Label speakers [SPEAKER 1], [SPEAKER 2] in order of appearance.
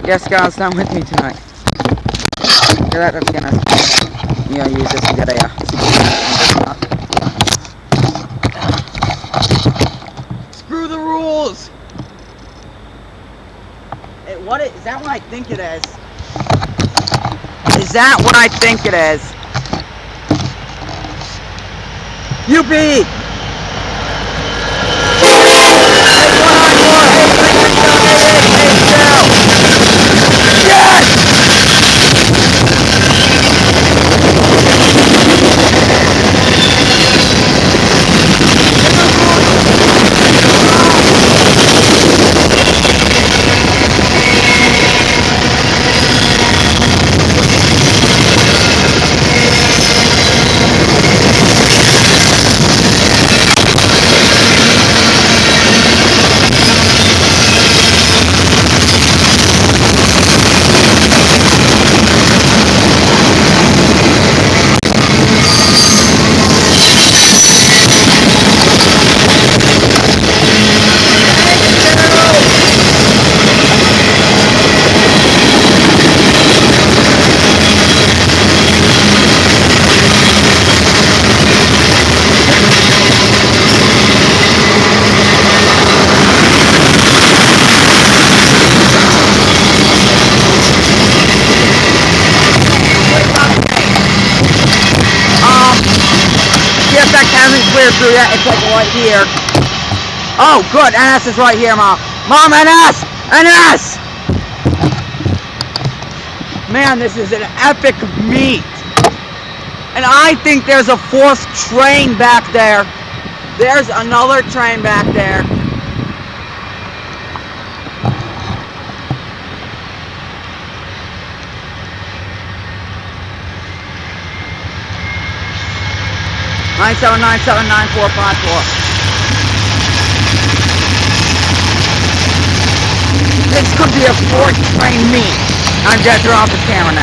[SPEAKER 1] Guess God's not with me tonight. That's gonna, use this to get a screw the rules. Is that what I think it is? Is that what I think it is? UP! CSX hasn't cleared through yet. It's like right here. Oh, good. NS is right here, Mom. Mom, NS! NS! Man, this is an epic meet. And I think there's a fourth train back there. There's another train back there. Nine 7979454. This could be a fourth train meet. I'm gonna throw off the camera now.